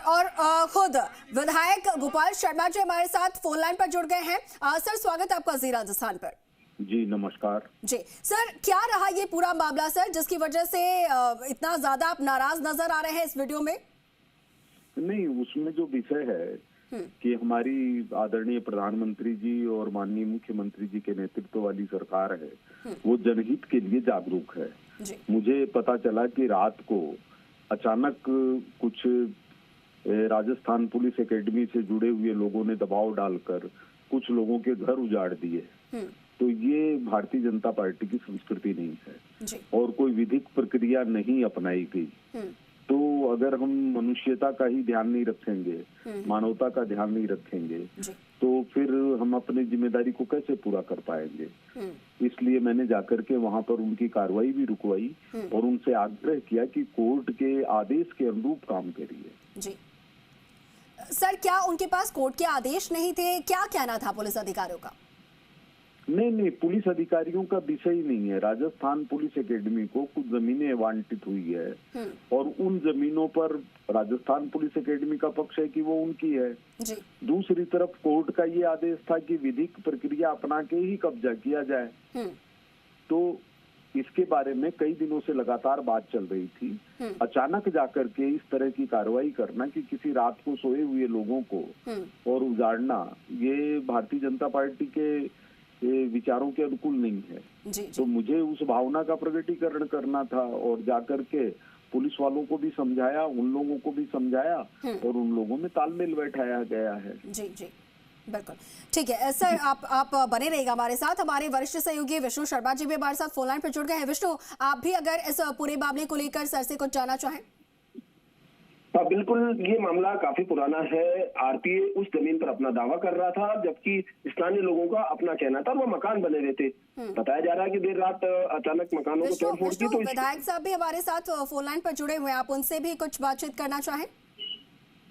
और खुद विधायक गोपाल शर्मा जी हमारे साथ फोन लाइन पर जुड़ गए हैं। सर, स्वागत है आपका जी राजस्थान पर। जी नमस्कार। जी सर, क्या रहा ये पूरा मामला सर, जिसकी वजह से इतना ज्यादा आप नाराज नजर आ रहे हैं इस वीडियो में? नहीं, उसमें जो विषय है कि हमारी आदरणीय प्रधानमंत्री जी और माननीय मुख्यमंत्री जी के नेतृत्व वाली सरकार है, वो जनहित के लिए जागरूक है। मुझे पता चला कि रात को अचानक कुछ राजस्थान पुलिस एकेडमी से जुड़े हुए लोगों ने दबाव डालकर कुछ लोगों के घर उजाड़ दिए। तो ये भारतीय जनता पार्टी की संस्कृति नहीं है और कोई विधिक प्रक्रिया नहीं अपनाई गई। तो अगर हम मनुष्यता का ही ध्यान नहीं रखेंगे, मानवता का ध्यान नहीं रखेंगे, तो फिर हम अपनी जिम्मेदारी को कैसे पूरा कर पाएंगे। इसलिए मैंने जाकर के वहां पर उनकी कार्रवाई भी रुकवाई और उनसे आग्रह किया कि कोर्ट के आदेश के अनुरूप काम करिए। जी सर, क्या उनके पास कोर्ट के आदेश नहीं थे? क्या कहना था पुलिस अधिकारियों का? नहीं, पुलिस अधिकारियों का विषय ही नहीं है। राजस्थान पुलिस एकेडमी को कुछ जमीनें आवंटित हुई है और उन जमीनों पर राजस्थान पुलिस एकेडमी का पक्ष है कि वो उनकी है। दूसरी तरफ कोर्ट का ये आदेश था कि विधिक प्रक्रिया अपना के ही कब्जा किया जाए। तो इसके बारे में कई दिनों से लगातार बात चल रही थी। अचानक जाकर के इस तरह की कार्रवाई करना कि किसी रात को सोए हुए लोगों को और उजाड़ना, ये भारतीय जनता पार्टी के विचारों के अनुकूल नहीं है। तो मुझे उस भावना का प्रकटीकरण करना था और जाकर के पुलिस वालों को भी समझाया, उन लोगों को भी समझाया और उन लोगों में तालमेल बैठाया गया है। जी बिल्कुल ठीक है सर, आप बने रहिएगा हमारे साथ। हमारे वरिष्ठ सहयोगी विष्णु शर्मा जी भी हमारे साथ फोन लाइन पर जुड़ गए हैं। विष्णु, आप भी अगर इस पूरे मामले को लेकर सर से कुछ जानना चाहें। बिल्कुल, ये मामला काफी पुराना है। आरपीए उस जमीन पर अपना दावा कर रहा था, जबकि स्थानीय लोगों का अपना कहना था वो मकान बने हुए थे। बताया जा रहा है कि देर रात अचानक मकानों को तोड़फोड़ की। तो विधायक साहब भी हमारे साथ फोन लाइन पर जुड़े हुए हैं, आप उनसे भी कुछ बातचीत करना चाहें?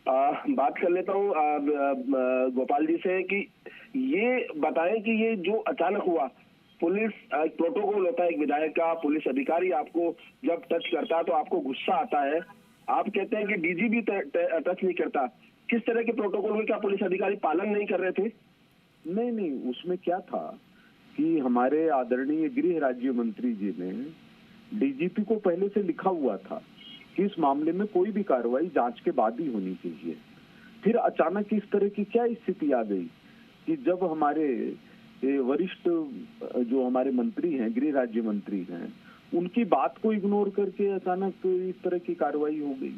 बात कर लेता हूँ गोपाल जी से कि ये बताएं कि ये जो अचानक हुआ, पुलिस एक प्रोटोकॉल होता है एक विधायक का, पुलिस अधिकारी आपको जब टच करता है तो आपको गुस्सा आता है। आप कहते हैं कि डीजी भी टच नहीं करता। किस तरह के प्रोटोकॉल में क्या पुलिस अधिकारी पालन नहीं कर रहे थे? नहीं, उसमें क्या था कि हमारे आदरणीय गृह राज्य मंत्री जी ने डीजीपी को पहले से लिखा हुआ था कि इस मामले में कोई भी कार्रवाई जांच के बाद ही होनी चाहिए। फिर अचानक इस तरह की क्या स्थिति आ गई कि जब हमारे वरिष्ठ जो हमारे मंत्री हैं, गृह राज्य मंत्री हैं, उनकी बात को इग्नोर करके अचानक इस तरह की कार्रवाई हो गई।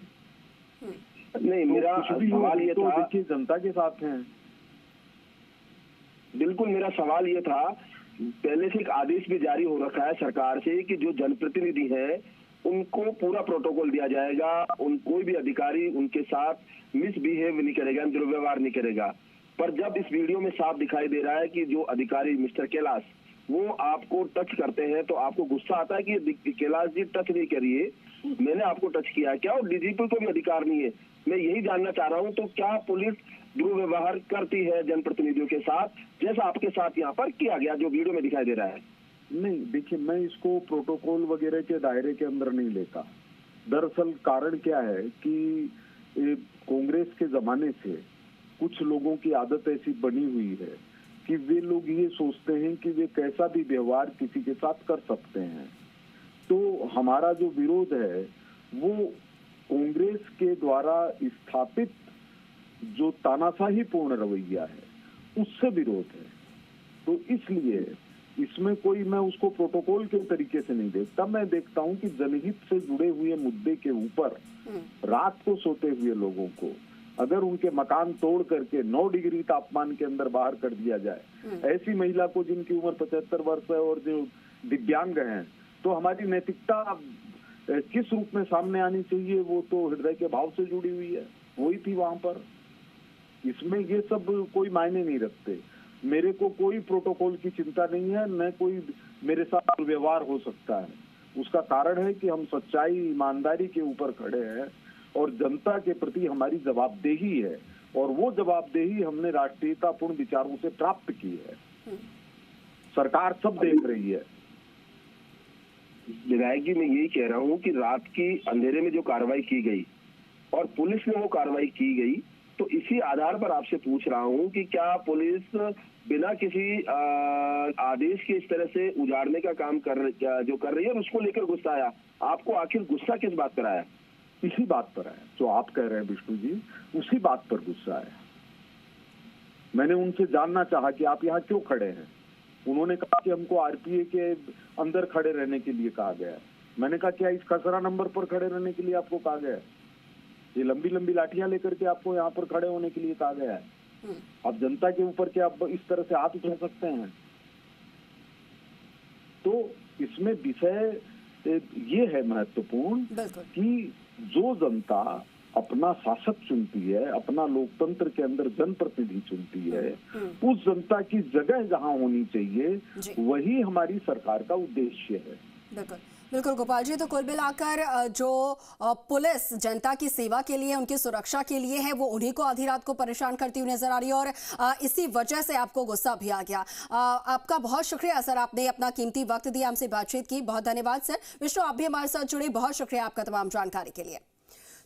नहीं, मेरा सवाल ये था, देखिए जनता के साथ हैं। बिल्कुल, मेरा सवाल ये था, पहले से एक आदेश भी जारी हो रखा है सरकार से कि जो जनप्रतिनिधि है उनको पूरा प्रोटोकॉल दिया जाएगा, कोई भी अधिकारी उनके साथ मिसबिहेव नहीं करेगा, दुर्व्यवहार नहीं करेगा। पर जब इस वीडियो में साफ दिखाई दे रहा है कि जो अधिकारी मिस्टर कैलाश वो आपको टच करते हैं तो आपको गुस्सा आता है कि कैलाश जी टच नहीं करिए, मैंने आपको टच किया है क्या? और डीजीपी को भी अधिकार नहीं है। मैं यही जानना चाह रहा हूँ, तो क्या पुलिस दुर्व्यवहार करती है जनप्रतिनिधियों के साथ, जैसा आपके साथ यहाँ पर किया गया जो वीडियो में दिखाई दे रहा है? नहीं, देखिए, मैं इसको प्रोटोकॉल वगैरह के दायरे के अंदर नहीं लेता। दरअसल कारण क्या है कि कांग्रेस के जमाने से कुछ लोगों की आदत ऐसी बनी हुई है कि वे लोग ये सोचते हैं कि वे कैसा भी व्यवहार किसी के साथ कर सकते हैं। तो हमारा जो विरोध है वो कांग्रेस के द्वारा स्थापित जो तानाशाही पूर्ण रवैया है उससे विरोध है। तो इसलिए इसमें कोई, मैं उसको प्रोटोकॉल के तरीके से नहीं देखता। मैं देखता हूं कि जनहित से जुड़े हुए मुद्दे के ऊपर रात को सोते हुए लोगों को अगर उनके मकान तोड़ करके 9 डिग्री तापमान के अंदर बाहर कर दिया जाए, ऐसी महिला को जिनकी उम्र 75 वर्ष है और जो दिव्यांग हैं, तो हमारी नैतिकता किस रूप में सामने आनी चाहिए, वो तो हृदय के भाव से जुड़ी हुई है, वही थी वहां पर। इसमें ये सब कोई मायने नहीं रखते। मेरे को कोई प्रोटोकॉल की चिंता नहीं है, न कोई मेरे साथ व्यवहार हो सकता है। उसका कारण है कि हम सच्चाई, ईमानदारी के ऊपर खड़े हैं और जनता के प्रति हमारी जवाबदेही है और वो जवाबदेही हमने राष्ट्रीयतापूर्ण विचारों से प्राप्त की है। सरकार सब देख रही है। विधायक जी, मैं यही कह रहा हूँ कि रात की अंधेरे में जो कार्रवाई की गई और पुलिस में वो कार्रवाई की गई। तो इसी आधार पर आपसे पूछ रहा हूं कि क्या पुलिस बिना किसी आदेश के इस तरह से उजाड़ने का काम कर रही है और उसको लेकर गुस्सा आया? आपको आखिर गुस्सा किस बात पर आया? इसी बात पर आया जो आप कह रहे हैं विष्णु जी, उसी बात पर गुस्सा आया। मैंने उनसे जानना चाहा कि आप यहाँ क्यों खड़े हैं। उन्होंने कहा कि हमको आरपीए के अंदर खड़े रहने के लिए कहा गया है। मैंने कहा क्या इस खसरा नंबर पर खड़े रहने के लिए आपको कहा गया है? ये लंबी लंबी लाठियां लेकर के आपको यहाँ पर खड़े होने के लिए कहा गया है? आप जनता के ऊपर क्या आप इस तरह से हाथ उठा सकते हैं? तो इसमें विषय ये है महत्वपूर्ण कि जो जनता अपना शासक चुनती है, अपना लोकतंत्र के अंदर जनप्रतिनिधि चुनती है, उस जनता की जगह जहां होनी चाहिए वही हमारी सरकार का उद्देश्य है। बिल्कुल बिल्कुल गोपाल जी, तो कुल मिलाकर जो पुलिस जनता की सेवा के लिए, उनकी सुरक्षा के लिए है, वो उन्हीं को आधी रात को परेशान करती हुई नजर आ रही है और इसी वजह से आपको गुस्सा भी आ गया। आपका बहुत शुक्रिया सर, आपने अपना कीमती वक्त दिया, हमसे बातचीत की, बहुत धन्यवाद सर। विष्णु, आप भी हमारे साथ जुड़े, बहुत शुक्रिया आपका तमाम जानकारी के लिए।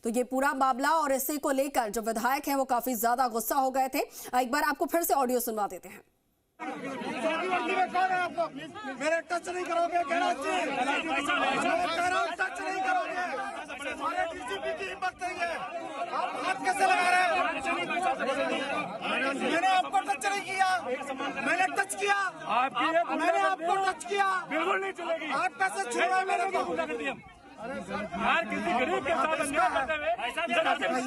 तो ये पूरा मामला और इसी को लेकर जो विधायक हैं वो काफी ज्यादा गुस्सा हो गए थे। एक बार आपको फिर से ऑडियो सुनवा देते हैं। मेरे टच नहीं करोगे, टच नहीं करोगे, हमारे डीजीपी की हिम्मत नहीं है, आप हाथ कैसे लगा रहे हो? मैंने आपको टच नहीं किया, मैंने टच किया, मैंने आपको टच किया, बिल्कुल नहीं चलेगी। आप कैसे छू रहे मेरे को? यार किसी गरीब के साथ अन्याय करते हुए